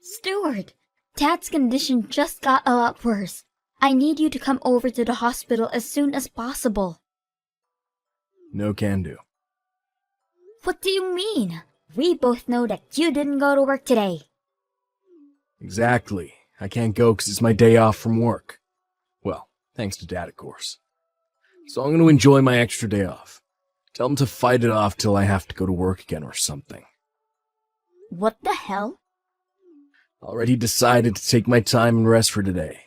Stuart, Dad's condition just got a lot worse. I need you to come over to the hospital as soon as possible. No can do. What do you mean? We both know that you didn't go to work today. Exactly. I can't go because it's my day off from work. Well, thanks to Dad, of course. So I'm going to enjoy my extra day off. Tell him to fight it off till I have to go to work again or something. What the hell? Already decided to take my time and rest for today.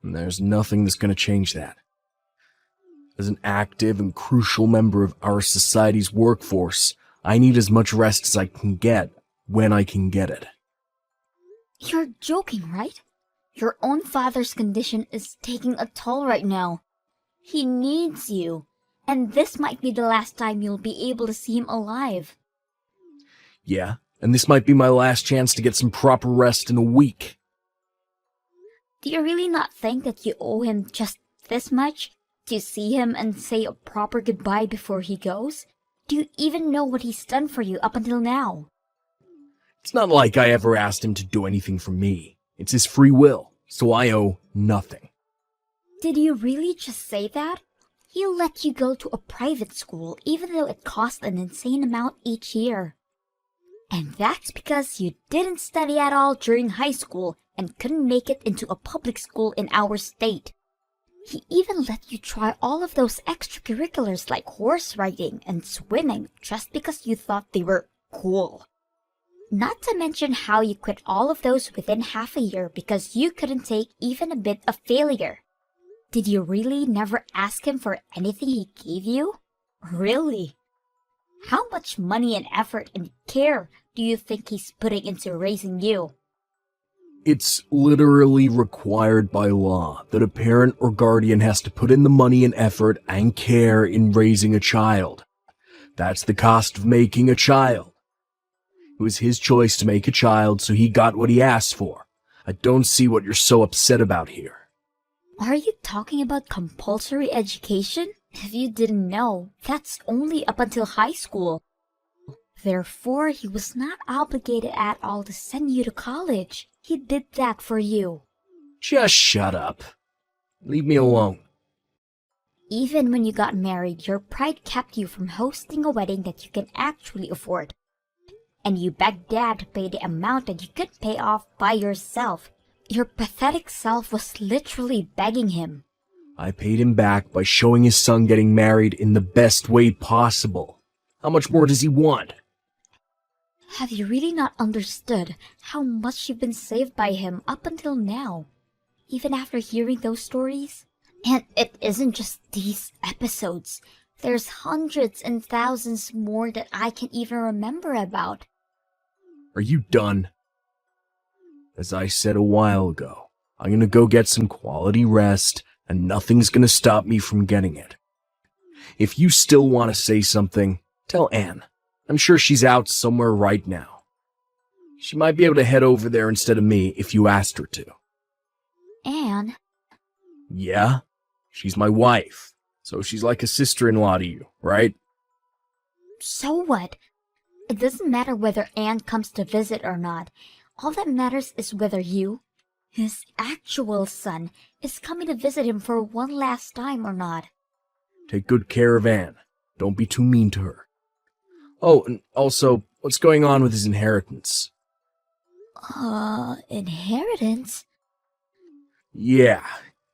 And there's nothing that's going to change that. As an active and crucial member of our society's workforce, I need as much rest as I can get when I can get it. You're joking, right? Your own father's condition is taking a toll right now. He needs you, and this might be the last time you'll be able to see him alive. Yeah, and this might be my last chance to get some proper rest in a week. Do you really not think that you owe him just this much? To see him and say a proper goodbye before he goes? Do you even know what he's done for you up until now? It's not like I ever asked him to do anything for me. It's his free will, so I owe nothing. Did you really just say that? He'll let you go to a private school even though it costs an insane amount each year. And that's because you didn't study at all during high school and couldn't make it into a public school in our state. He even let you try all of those extracurriculars like horse riding and swimming just because you thought they were cool. Not to mention how you quit all of those within half a year because you couldn't take even a bit of failure. Did you really never ask him for anything he gave you? Really? How much money and effort and care do you think he's putting into raising you? It's literally required by law that a parent or guardian has to put in the money and effort and care in raising a child. That's the cost of making a child. It was his choice to make a child, so he got what he asked for. I don't see what you're so upset about here. Are you talking about compulsory education? If you didn't know, that's only up until high school. Therefore, he was not obligated at all to send you to college. He did that for you. Just shut up. Leave me alone. Even when you got married, your pride kept you from hosting a wedding that you can actually afford. And you begged Dad to pay the amount that you could pay off by yourself. Your pathetic self was literally begging him. I paid him back by showing his son getting married in the best way possible. How much more does he want? Have you really not understood how much you've been saved by him up until now? Even after hearing those stories? And it isn't just these episodes. There's hundreds and thousands more that I can't even remember about. Are you done? As I said a while ago, I'm gonna go get some quality rest, and nothing's gonna stop me from getting it. If you still want to say something, tell Anne. I'm sure she's out somewhere right now. She might be able to head over there instead of me if you asked her to. Anne? Yeah? She's my wife, so she's like a sister-in-law to you, right? So what? It doesn't matter whether Anne comes to visit or not. All that matters is whether you, his actual son, is coming to visit him for one last time or not. Take good care of Anne. Don't be too mean to her. Oh, and also, what's going on with his inheritance? Inheritance? Yeah,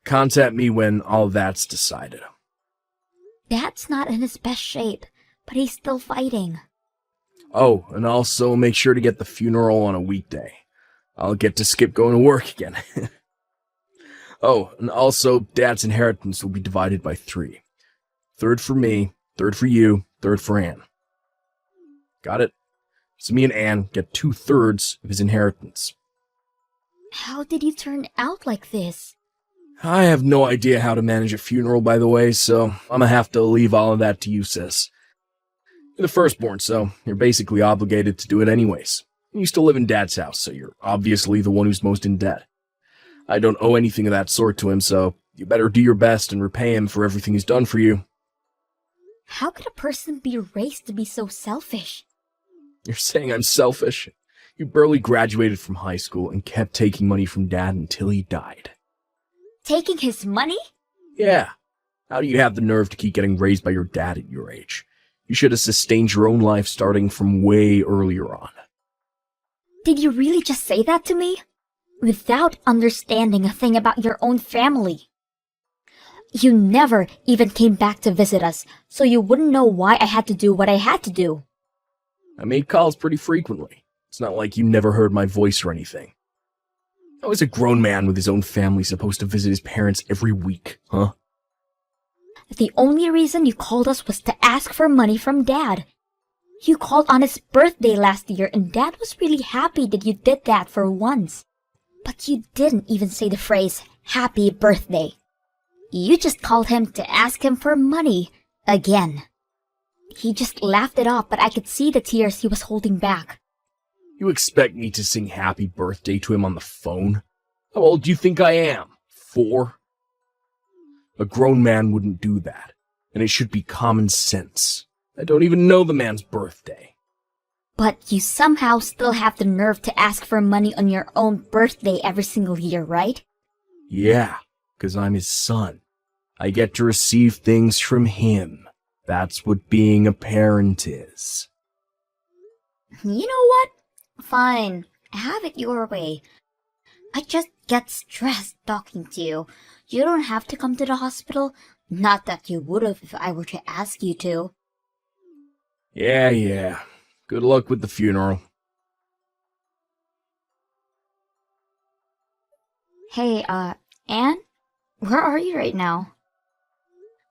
contact me when all that's decided. Dad's not in his best shape, but he's still fighting. Oh, and also make sure to get the funeral on a weekday. I'll get to skip going to work again. Oh, and also, Dad's inheritance will be divided by 3. Third for me, third for you, third for Anne. Got it? So me and Anne get 2/3 of his inheritance. How did you turn out like this? I have no idea how to manage a funeral, by the way, so I'm gonna have to leave all of that to you, sis. You're the firstborn, so you're basically obligated to do it anyways. You still live in Dad's house, so you're obviously the one who's most in debt. I don't owe anything of that sort to him, so you better do your best and repay him for everything he's done for you. How could a person be raised to be so selfish? You're saying I'm selfish? You barely graduated from high school and kept taking money from Dad until he died. Taking his money? Yeah. How do you have the nerve to keep getting raised by your dad at your age? You should have sustained your own life starting from way earlier on. Did you really just say that to me? Without understanding a thing about your own family? You never even came back to visit us, so you wouldn't know why I had to do what I had to do. I made calls pretty frequently. It's not like you never heard my voice or anything. How is a grown man with his own family supposed to visit his parents every week, huh? The only reason you called us was to ask for money from Dad. You called on his birthday last year and Dad was really happy that you did that for once. But you didn't even say the phrase, happy birthday. You just called him to ask him for money, again. He just laughed it off, but I could see the tears he was holding back. You expect me to sing happy birthday to him on the phone? How old do you think I am? 4? A grown man wouldn't do that, and it should be common sense. I don't even know the man's birthday. But you somehow still have the nerve to ask for money on your own birthday every single year, right? Yeah, 'cause I'm his son. I get to receive things from him. That's what being a parent is. You know what? Fine, have it your way. I just get stressed talking to you. You don't have to come to the hospital. Not that you would have if I were to ask you to. Yeah. Good luck with the funeral. Hey, Anne? Where are you right now?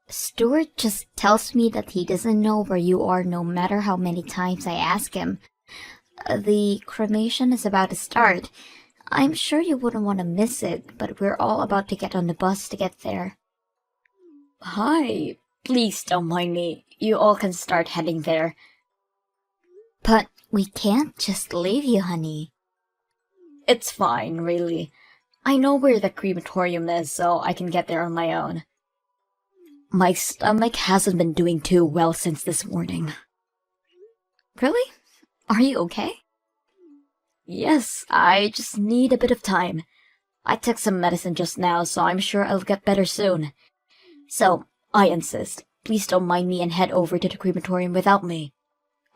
Stuart just tells me that he doesn't know where you are no matter how many times I ask him. The cremation is about to start. I'm sure you wouldn't want to miss it, but we're all about to get on the bus to get there. Hi. Please don't mind me. You all can start heading there. But we can't just leave you, honey. It's fine, really. I know where the crematorium is, so I can get there on my own. My stomach hasn't been doing too well since this morning. Really? Are you okay? Yes, I just need a bit of time. I took some medicine just now, so I'm sure I'll get better soon. So, I insist, please don't mind me and head over to the crematorium without me.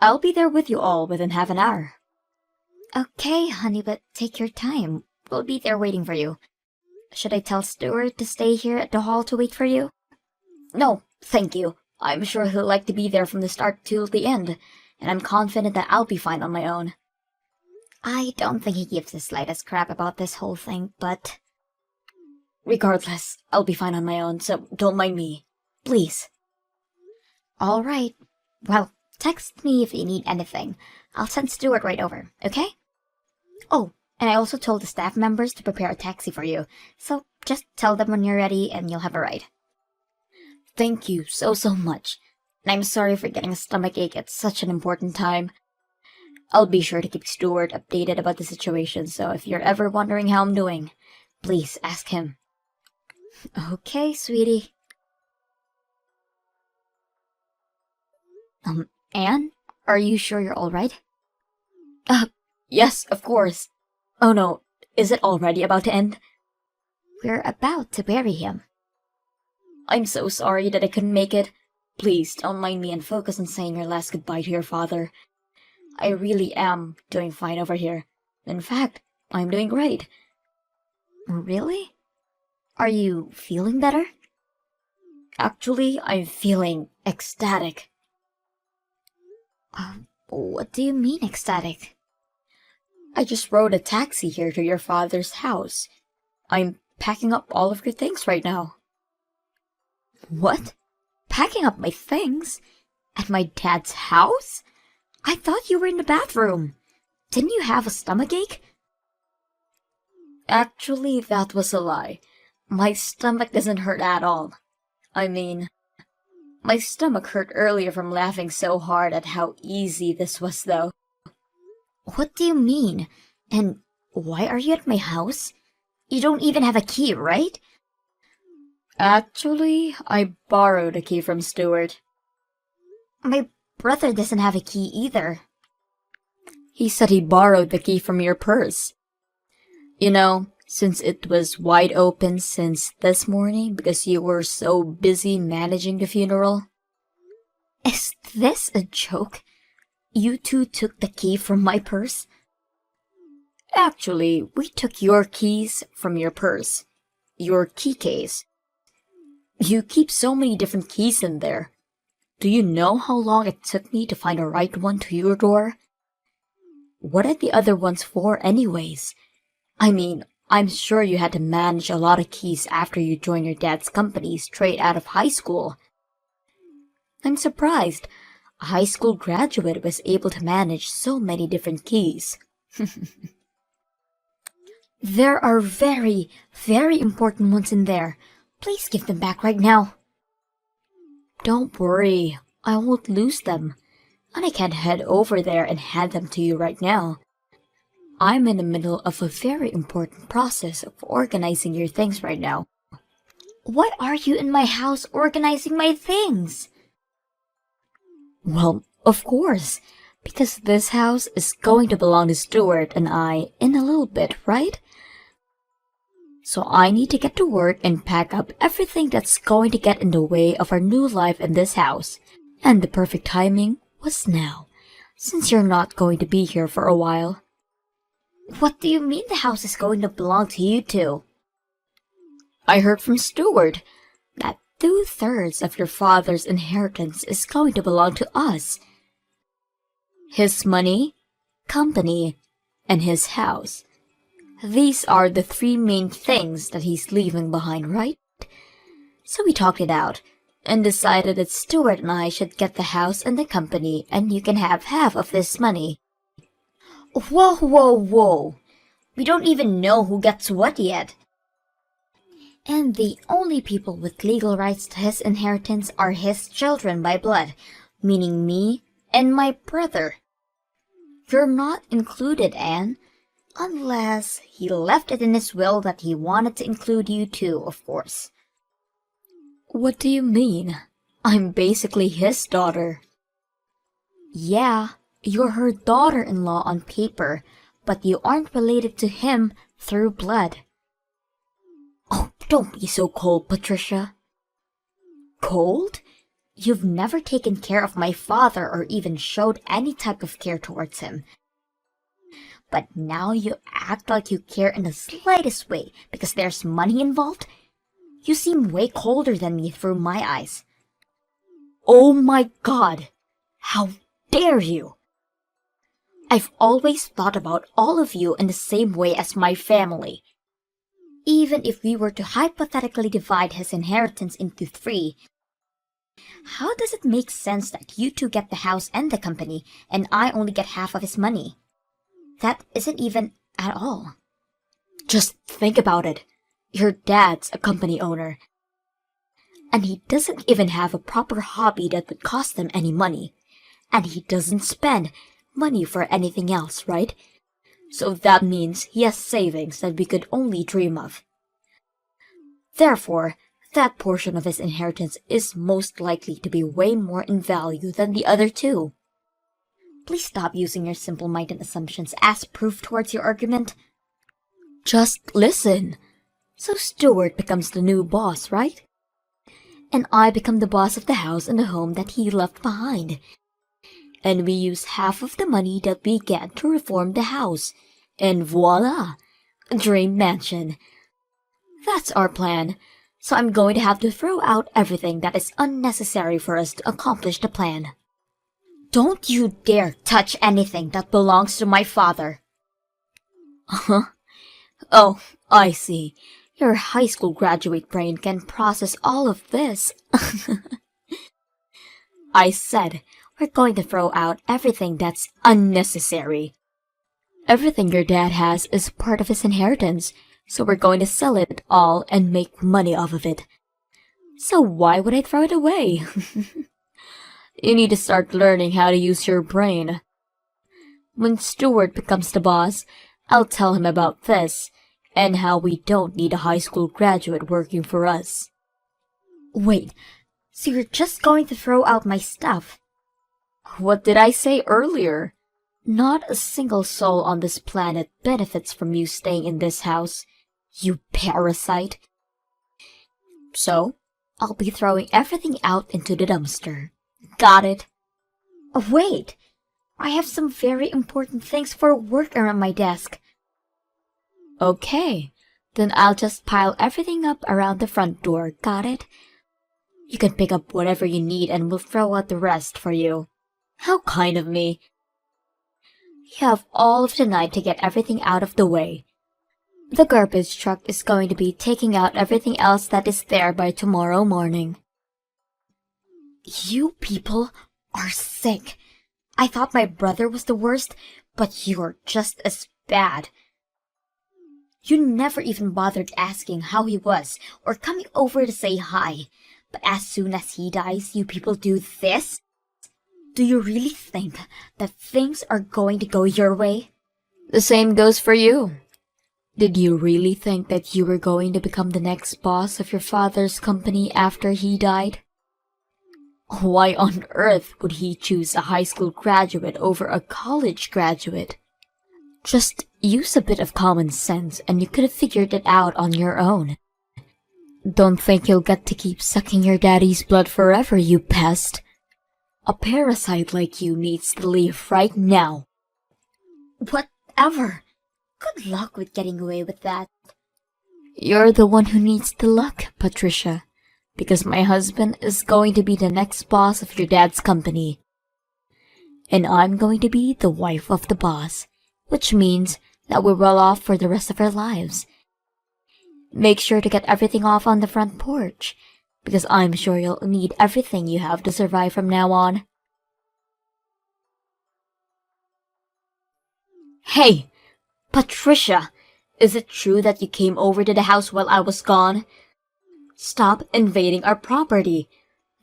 I'll be there with you all within half an hour. Okay, honey, but take your time. We'll be there waiting for you. Should I tell Stuart to stay here at the hall to wait for you? No, thank you. I'm sure he'll like to be there from the start till the end, and I'm confident that I'll be fine on my own. I don't think he gives the slightest crap about this whole thing, but... Regardless, I'll be fine on my own, so don't mind me. Please. All right. Well, text me if you need anything. I'll send Stuart right over, okay? Oh, and I also told the staff members to prepare a taxi for you, so just tell them when you're ready and you'll have a ride. Thank you so much. And I'm sorry for getting a stomachache at such an important time. I'll be sure to keep Stuart updated about the situation, so if you're ever wondering how I'm doing, please ask him. Okay, sweetie. Anne? Are you sure you're alright? Yes, of course. Oh no, is it already about to end? We're about to bury him. I'm so sorry that I couldn't make it. Please don't mind me and focus on saying your last goodbye to your father. I really am doing fine over here. In fact, I'm doing great. Really? Are you feeling better? Actually, I'm feeling ecstatic. What do you mean ecstatic? I just rode a taxi here to your father's house. I'm packing up all of your things right now. What? Packing up my things? At my dad's house? I thought you were in the bathroom. Didn't you have a stomachache? Actually, that was a lie. My stomach doesn't hurt at all. I mean, my stomach hurt earlier from laughing so hard at how easy this was, though. What do you mean? And why are you at my house? You don't even have a key, right? Actually, I borrowed a key from Stuart. My brother doesn't have a key either. He said he borrowed the key from your purse. You know, since it was wide open since this morning because you were so busy managing the funeral. Is this a joke? You two took the key from my purse? Actually, we took your keys from your purse. Your key case. You keep so many different keys in there. Do you know how long it took me to find the right one to your door? What are the other ones for anyways? I mean, I'm sure you had to manage a lot of keys after you joined your dad's company straight out of high school. I'm surprised a high school graduate was able to manage so many different keys. There are very, very important ones in there. Please give them back right now. Don't worry, I won't lose them. And I can't head over there and hand them to you right now. I'm in the middle of a very important process of organizing your things right now. What are you in my house organizing my things? Well, of course, because this house is going to belong to Stuart and I in a little bit, right? So I need to get to work and pack up everything that's going to get in the way of our new life in this house. And the perfect timing was now, since you're not going to be here for a while. What do you mean the house is going to belong to you two? I heard from Stuart that 2/3 of your father's inheritance is going to belong to us. His money, company, and his house. These are the 3 main things that he's leaving behind, right? So we talked it out and decided that Stuart and I should get the house and the company, and you can have half of this money. Whoa, whoa, whoa. We don't even know who gets what yet. And the only people with legal rights to his inheritance are his children by blood, meaning me and my brother. You're not included, Anne. Unless he left it in his will that he wanted to include you too, of course. What do you mean? I'm basically his daughter. Yeah, you're her daughter-in-law on paper, but you aren't related to him through blood. Oh, don't be so cold, Patricia. Cold? You've never taken care of my father or even showed any type of care towards him. But now you act like you care in the slightest way because there's money involved? You seem way colder than me through my eyes. Oh my God! How dare you! I've always thought about all of you in the same way as my family. Even if we were to hypothetically divide his inheritance into 3, how does it make sense that you two get the house and the company, and I only get half of his money? That isn't even at all. Just think about it. Your dad's a company owner, and he doesn't even have a proper hobby that would cost him any money, and he doesn't spend money for anything else, right? So that means he has savings that we could only dream of. Therefore, that portion of his inheritance is most likely to be way more in value than the other 2. Please stop using your simple-minded assumptions as proof towards your argument. Just listen. So Stuart becomes the new boss, right? And I become the boss of the house and the home that he left behind. And we use half of the money that we get to reform the house. And voila! A dream mansion. That's our plan. So I'm going to have to throw out everything that is unnecessary for us to accomplish the plan. Don't you dare touch anything that belongs to my father. Huh? Oh, I see. Your high school graduate brain can process all of this. I said we're going to throw out everything that's unnecessary. Everything your dad has is part of his inheritance, so we're going to sell it all and make money off of it. So why would I throw it away? You need to start learning how to use your brain. When Stuart becomes the boss, I'll tell him about this, and how we don't need a high school graduate working for us. Wait, so you're just going to throw out my stuff? What did I say earlier? Not a single soul on this planet benefits from you staying in this house, you parasite. So, I'll be throwing everything out into the dumpster. Got it? Oh, wait! I have some very important things for work around my desk. Okay, then I'll just pile everything up around the front door, got it? You can pick up whatever you need and we'll throw out the rest for you. How kind of me. You have all of the night to get everything out of the way. The garbage truck is going to be taking out everything else that is there by tomorrow morning. You people are sick. I thought my brother was the worst, but you're just as bad. You never even bothered asking how he was or coming over to say hi. But as soon as he dies, you people do this? Do you really think that things are going to go your way? The same goes for you. Did you really think that you were going to become the next boss of your father's company after he died? Why on earth would he choose a high school graduate over a college graduate? Just use a bit of common sense and you could have figured it out on your own. Don't think you'll get to keep sucking your daddy's blood forever, you pest. A parasite like you needs to leave right now. Whatever. Good luck with getting away with that. You're the one who needs the luck, Patricia. Because my husband is going to be the next boss of your dad's company. And I'm going to be the wife of the boss, which means that we're well off for the rest of our lives. Make sure to get everything off on the front porch, because I'm sure you'll need everything you have to survive from now on. Hey, Patricia, is it true that you came over to the house while I was gone? Stop invading our property.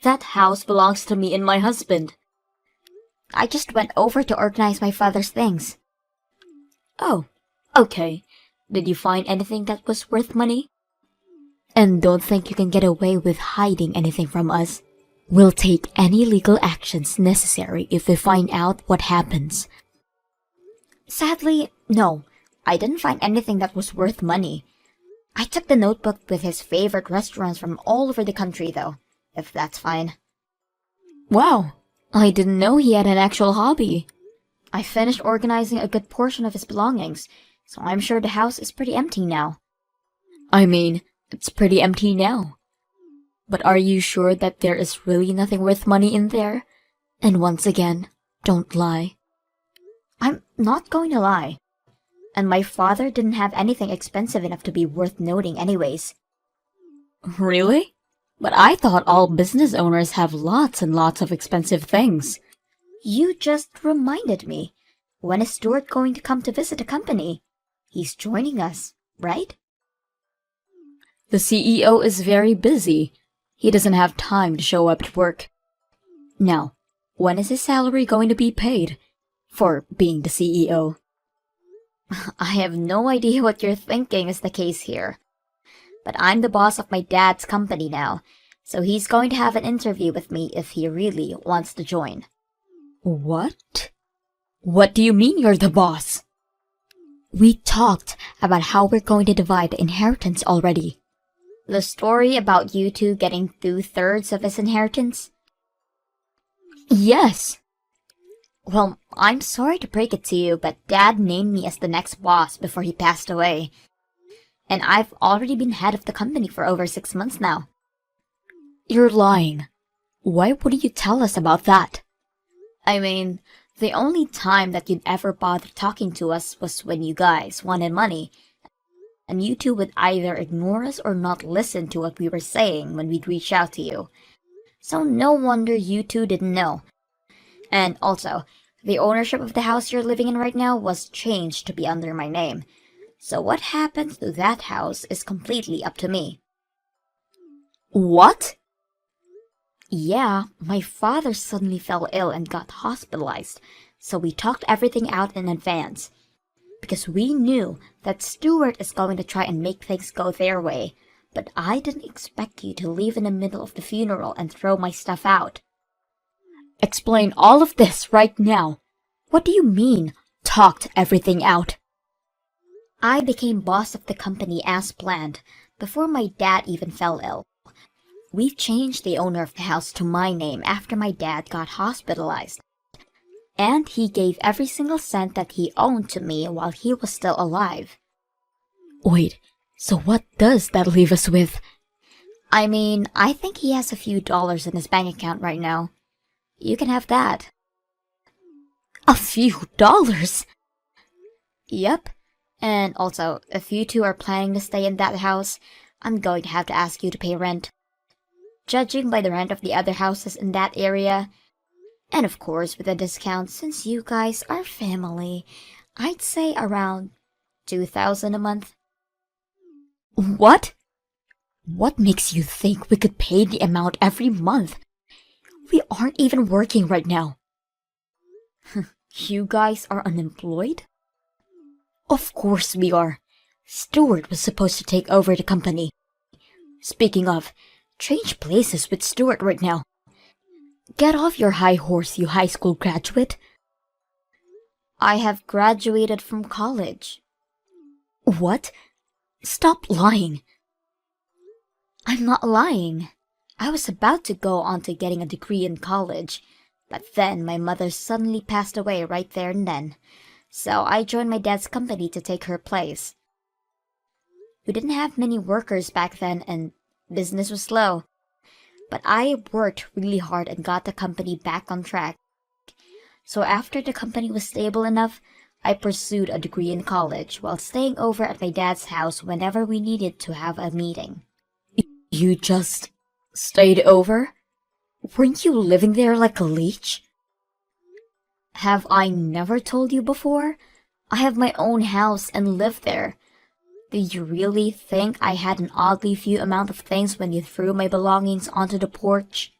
That house belongs to me and my husband. I just went over to organize my father's things. Oh, okay. Did you find anything that was worth money? And don't think you can get away with hiding anything from us. We'll take any legal actions necessary if we find out what happens. Sadly, no. I didn't find anything that was worth money. I took the notebook with his favorite restaurants from all over the country, though, if that's fine. Wow, I didn't know he had an actual hobby. I finished organizing a good portion of his belongings, so I'm sure the house is pretty empty now. I mean, it's pretty empty now. But are you sure that there is really nothing worth money in there? And once again, don't lie. I'm not going to lie. And my father didn't have anything expensive enough to be worth noting anyways. Really? But I thought all business owners have lots and lots of expensive things. You just reminded me. When is Stuart going to come to visit the company? He's joining us, right? The CEO is very busy. He doesn't have time to show up at work. Now, when is his salary going to be paid? For being the CEO. I have no idea what you're thinking is the case here. But I'm the boss of my dad's company now, so he's going to have an interview with me if he really wants to join. What? What do you mean you're the boss? We talked about how we're going to divide the inheritance already. The story about you two getting 2/3 of his inheritance? Yes. Well, I'm sorry to break it to you, but Dad named me as the next boss before he passed away. And I've already been head of the company for over 6 months now. You're lying. Why wouldn't you tell us about that? I mean, the only time that you'd ever bother talking to us was when you guys wanted money. And you two would either ignore us or not listen to what we were saying when we'd reach out to you. So no wonder you two didn't know. And also, the ownership of the house you're living in right now was changed to be under my name. So what happens to that house is completely up to me. What? Yeah, my father suddenly fell ill and got hospitalized, so we talked everything out in advance. Because we knew that Stuart is going to try and make things go their way, but I didn't expect you to leave in the middle of the funeral and throw my stuff out. Explain all of this right now. What do you mean, talked everything out? I became boss of the company as planned, before my dad even fell ill. We've changed the owner of the house to my name after my dad got hospitalized. And he gave every single cent that he owned to me while he was still alive. Wait, so what does that leave us with? I mean, I think he has a few dollars in his bank account right now. You can have that. A few dollars? Yep. And also, if you two are planning to stay in that house, I'm going to have to ask you to pay rent. Judging by the rent of the other houses in that area, and of course with a discount since you guys are family, I'd say around $2,000 a month. What? What makes you think we could pay the amount every month? We aren't even working right now. You guys are unemployed? Of course we are. Stuart was supposed to take over the company. Speaking of, change places with Stuart right now. Get off your high horse, you high school graduate. I have graduated from college. What? Stop lying. I'm not lying. I was about to go on to getting a degree in college, but then my mother suddenly passed away right there and then, so I joined my dad's company to take her place. We didn't have many workers back then and business was slow, but I worked really hard and got the company back on track. So after the company was stable enough, I pursued a degree in college while staying over at my dad's house whenever we needed to have a meeting. You just stayed over? Weren't you living there like a leech? Have I never told you before? I have my own house and live there. Did you really think I had an oddly few amount of things when you threw my belongings onto the porch?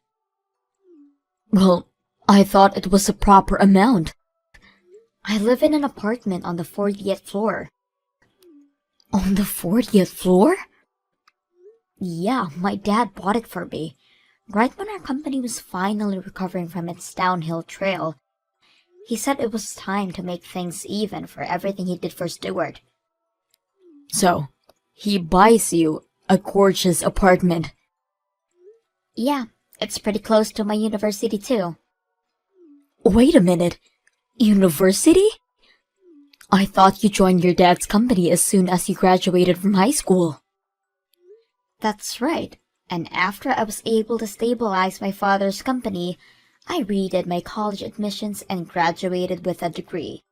Well, I thought it was a proper amount. I live in an apartment on the 40th floor. On the 40th floor? Yeah, my dad bought it for me, right when our company was finally recovering from its downhill trail. He said it was time to make things even for everything he did for Stuart. So, he buys you a gorgeous apartment. Yeah, it's pretty close to my university too. Wait a minute, university? I thought you joined your dad's company as soon as you graduated from high school. That's right, and after I was able to stabilize my father's company, I redid my college admissions and graduated with a degree.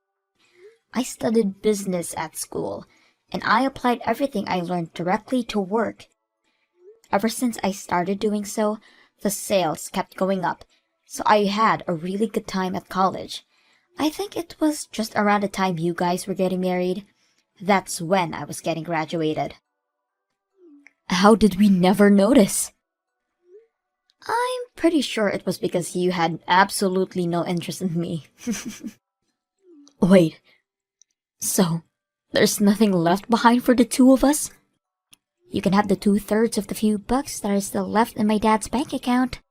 I studied business at school, and I applied everything I learned directly to work. Ever since I started doing so, the sales kept going up, so I had a really good time at college. I think it was just around the time you guys were getting married. That's when I was getting graduated. How did we never notice? I'm pretty sure it was because you had absolutely no interest in me. Wait, so there's nothing left behind for the two of us? You can have the 2/3 of the few bucks that are still left in my dad's bank account.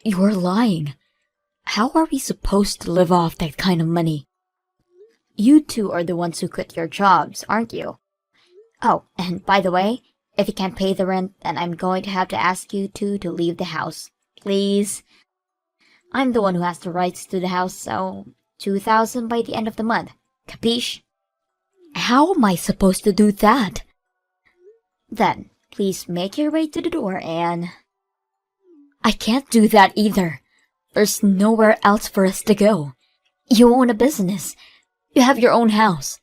You're lying. How are we supposed to live off that kind of money? You two are the ones who quit your jobs, aren't you? Oh, and by the way, if you can't pay the rent, then I'm going to have to ask you two to leave the house. Please. I'm the one who has the rights to the house, so $2,000 by the end of the month. Capiche? How am I supposed to do that? Then, please make your way to the door and... I can't do that either. There's nowhere else for us to go. You own a business. You have your own house.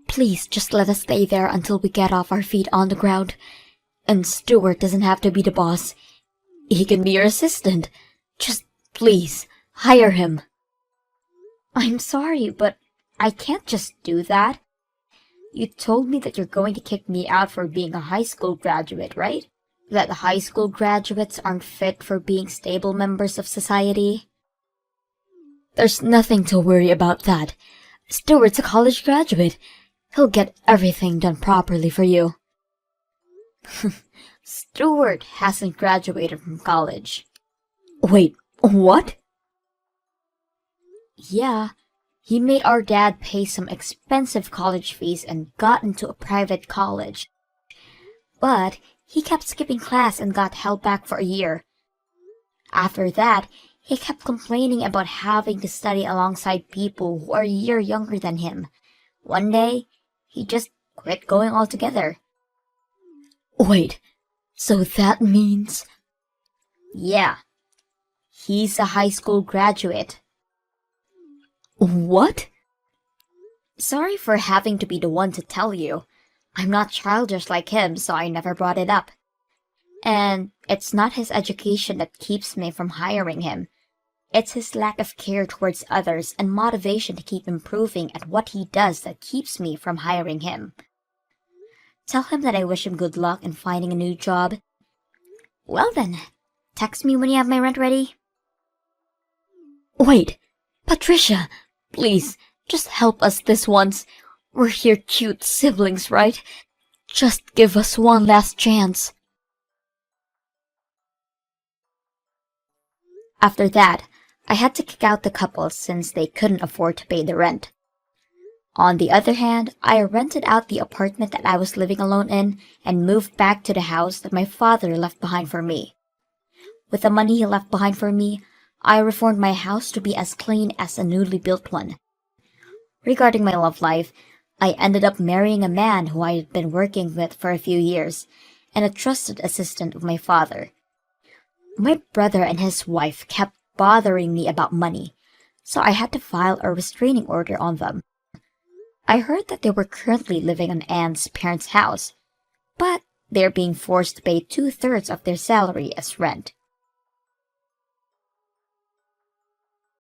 Please just let us stay there until we get off our feet on the ground. And Stuart doesn't have to be the boss. He can be your assistant. Just please, hire him. I'm sorry, but I can't just do that. You told me that you're going to kick me out for being a high school graduate, right? That high school graduates aren't fit for being stable members of society. There's nothing to worry about that. Stuart's a college graduate. He'll get everything done properly for you. Stuart hasn't graduated from college. Wait, what? Yeah, he made our dad pay some expensive college fees and got into a private college. But he kept skipping class and got held back for a year. After that, he kept complaining about having to study alongside people who are a year younger than him. One day, he just quit going altogether. Wait, so that means... Yeah, he's a high school graduate. What? Sorry for having to be the one to tell you. I'm not childish like him, so I never brought it up. And it's not his education that keeps me from hiring him. It's his lack of care towards others and motivation to keep improving at what he does that keeps me from hiring him. Tell him that I wish him good luck in finding a new job. Well then, text me when you have my rent ready. Wait, Patricia, please, just help us this once. We're here cute siblings, right? Just give us one last chance. After that, I had to kick out the couple since they couldn't afford to pay the rent. On the other hand, I rented out the apartment that I was living alone in and moved back to the house that my father left behind for me. With the money he left behind for me, I reformed my house to be as clean as a newly built one. Regarding my love life, I ended up marrying a man who I had been working with for a few years, and a trusted assistant of my father. My brother and his wife kept bothering me about money, so I had to file a restraining order on them. I heard that they were currently living in Anne's parents' house, but they're being forced to pay 2/3 of their salary as rent.